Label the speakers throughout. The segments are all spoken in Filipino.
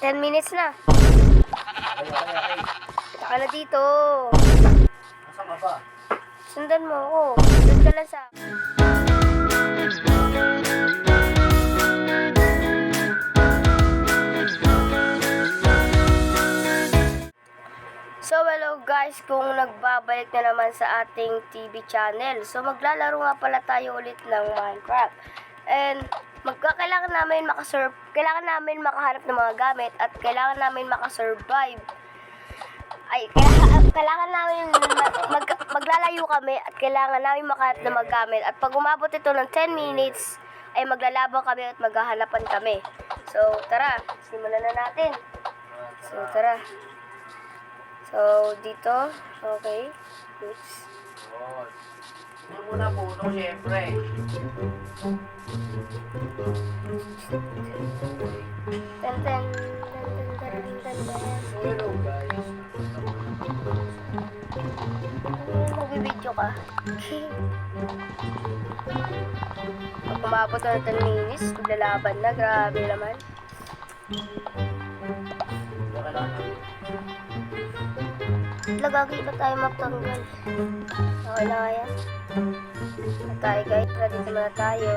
Speaker 1: 10 minutes na.
Speaker 2: Okay.
Speaker 1: Kita ka na dito.
Speaker 2: Nasaan ka ba?
Speaker 1: Sundan mo ako. Sundan ka lang sa... So, hello guys, kung nagbabalik na naman sa ating TV channel. So, maglalaro nga pala tayo ulit ng Minecraft. And, kailangan namin makahanap ng mga gamit at kailangan namin makasurvive. Ay, kailangan namin maglalayo kami at kailangan namin makahanap ng mga gamit. At pag umabot ito ng 10 minutes, ay maglalaban kami at maghahanapan kami. So, tara, simulan na natin. So, tara. So, dito. Okay. Oops.
Speaker 2: Ito muna puno, syempre.
Speaker 1: Ten, ten, ten.
Speaker 2: So, hello guys.
Speaker 1: Magbibidyo ka. Pag umabot na ng 10 minutes, maglalaban na. Grabe naman. Lagagi ba tayo magtanggal? Okay na kaya? Na tayo guys, ready naman na tayo.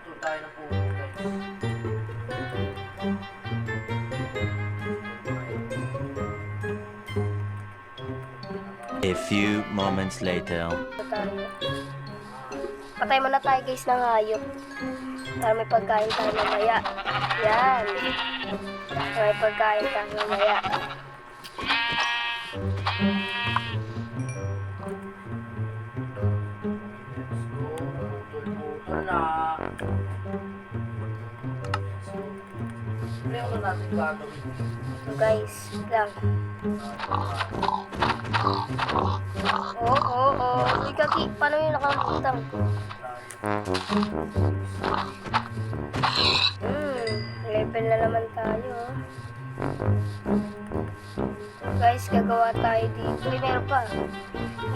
Speaker 2: Ito tayo na puno guys.
Speaker 3: A few moments later.
Speaker 1: Patay muna tayo guys ng hayop. Para may pagkain tayo mamaya. Yan. Para may pagkain tayo mamaya.
Speaker 2: Putol na. Ano yung natin gagawin?
Speaker 1: So guys, lang. Oo. Uy, kaki, paano yung nakakutang? Level na naman tayo. So guys, gagawa tayo dito. Uy, meron pa.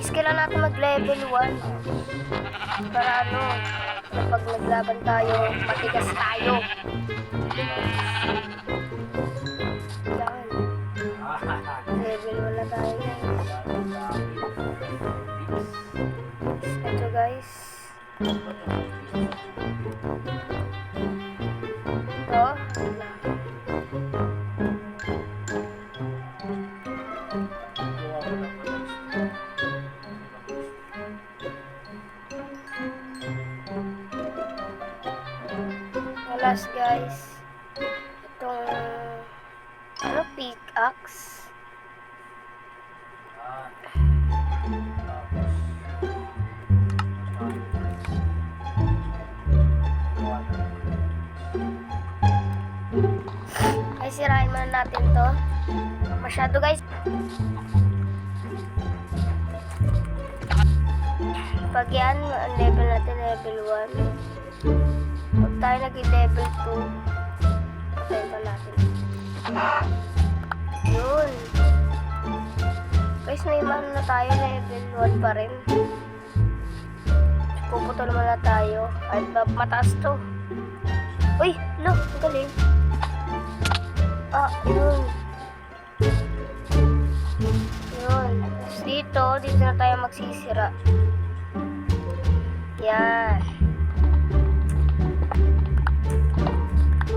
Speaker 1: Kailangan natin mag-level 1. Para ano, kapag naglaban tayo, matigas tayo. Yan. Level 1 na tayo guys. Ito guys. Ito. Last guys. Itong ano, pickaxe. Ay, sirain muna natin to. Masyado guys. Pag yan, ang level natin level 1. Pag tayo naging level 2, patayin pa natin. Yun. Guys, may man na tayo level 1 pa rin. Puputol muna tayo. Ay, mataas to. Uy, look, ang galing. Yun. Yun. Tapos dito na tayo magsisira. Yan.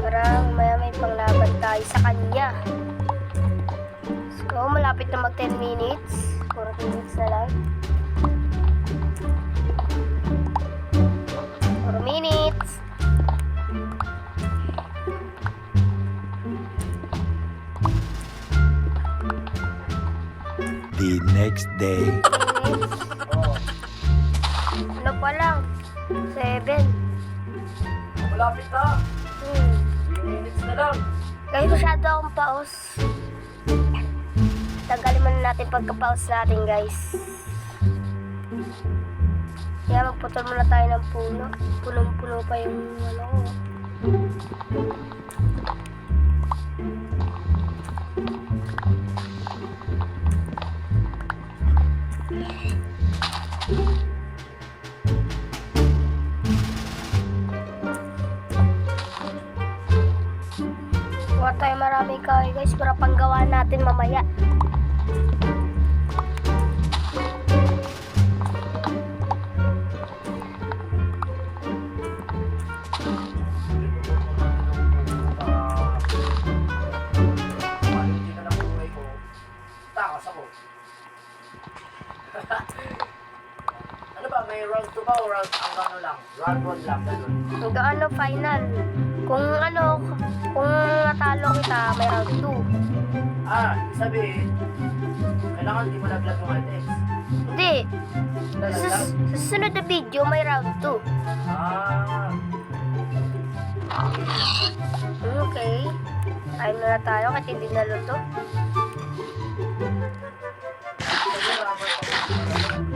Speaker 1: Para mamaya may panglaban tayo sa kanya. So, malapit na mag 10 minutes. 40 minutes na lang. 4 minutes.
Speaker 3: The next day.
Speaker 1: Ano pa lang? 7.
Speaker 2: Malapit na. 3 minutes na lang.
Speaker 1: Guys, masyado akong paus. Tanggalin muna natin pagka-pause natin, guys. Kaya magputol muna tayo ng puno. Punong-puno pa yung ano ko. nga tayo maraming kahoy guys para panggawa natin mamaya.
Speaker 2: Hindi na lang buhay ko. Takas ako. Ano ba, may round 2 ba o round ang ano lang? Round 1 lang, ganun.
Speaker 1: Hanggang ano, final. Kung natalo kita, may round 2.
Speaker 2: Ah, ibig sabihin, kailangan di malaglag yung items.
Speaker 1: Hindi. Sa
Speaker 2: Lalaglag?
Speaker 1: susunod na video, may round 2.
Speaker 2: Ah,
Speaker 1: Okay. Kain na tayo kasi hindi naluto.
Speaker 2: sige na ako.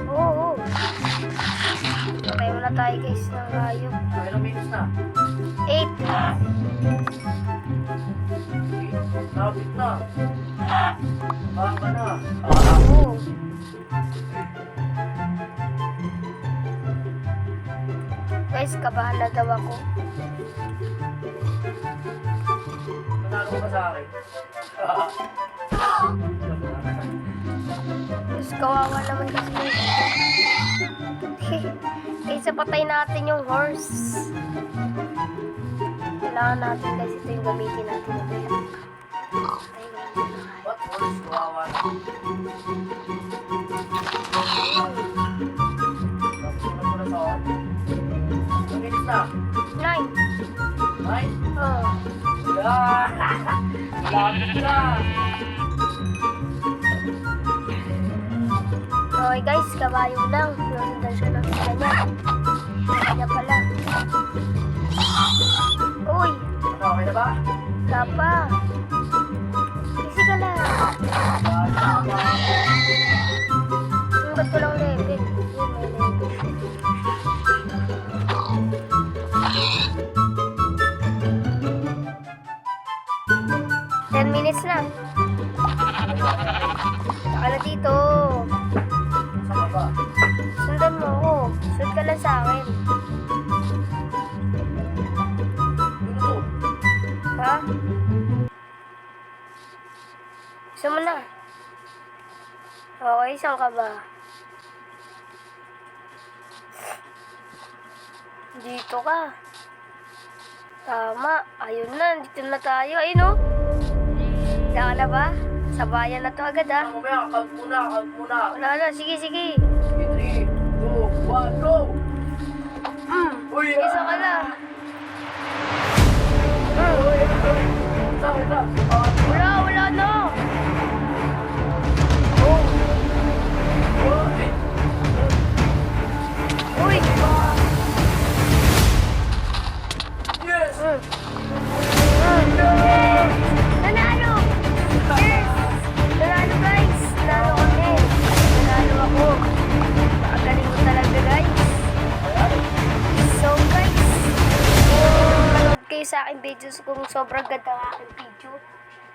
Speaker 1: Oo. Kain muna tayo guys ng hayop.
Speaker 2: Ilang minutes na?
Speaker 1: 8.
Speaker 2: Lapit na. Baka ka na.
Speaker 1: Oo. Guys, kabahan na daw ako.
Speaker 2: Nanalo ka sa akin.
Speaker 1: Mas kawawa naman kasi. Kaysa patay natin yung horse. Kailangan natin guys ito yung gamitin natin. Patay ko lang yung hayop.
Speaker 2: What horse? Kawawa na. Tapos na sa akin. Ilang minutes na?
Speaker 1: 9.
Speaker 2: Ay?
Speaker 1: Oh.
Speaker 2: Ah! Lapit na.
Speaker 1: Okay guys, kabayo lang. Nasundan siya ng kanya. Kanya pala. Uy,
Speaker 2: Ano, okay na ba?
Speaker 1: kapa. Easy ka lang. Ang ba't ko lang level? Yun, may level. Ten minutes na. Saka na dito.
Speaker 2: Saan ka ba?
Speaker 1: Sundan mo ako. Sunod ka lang sa akin.
Speaker 2: Yun to.
Speaker 1: Ha? Gusto mo na? Okay, saan ka ba? Dito ka. Tama. Ayun na, dito na tayo. Ayun o. Diyan ka na ba? Sa bayan na to agad ha.
Speaker 2: Mamaya, count muna.
Speaker 1: Wala na, sige, sige.
Speaker 2: Sige, 3, 2, 1, go! Uy!
Speaker 1: Isa ka na.
Speaker 2: Saan ka?
Speaker 1: Wala na. Oh. Uy.
Speaker 2: Yes!
Speaker 1: Nanalo! Yes! Nanalo guys! Nanalo kami! Nanalo ako! Pakagaling mo talaga guys! So guys, kung manood kayo sa aking videos, kung sobrang ganda ang aking video,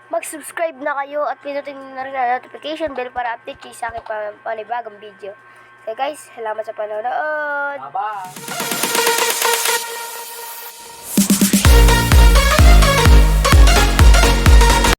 Speaker 1: mag-subscribe na kayo at pinutin na rin ang notification bell para update kayo sa aking panibagong video. So guys, salamat sa panonood!
Speaker 2: Bye-bye!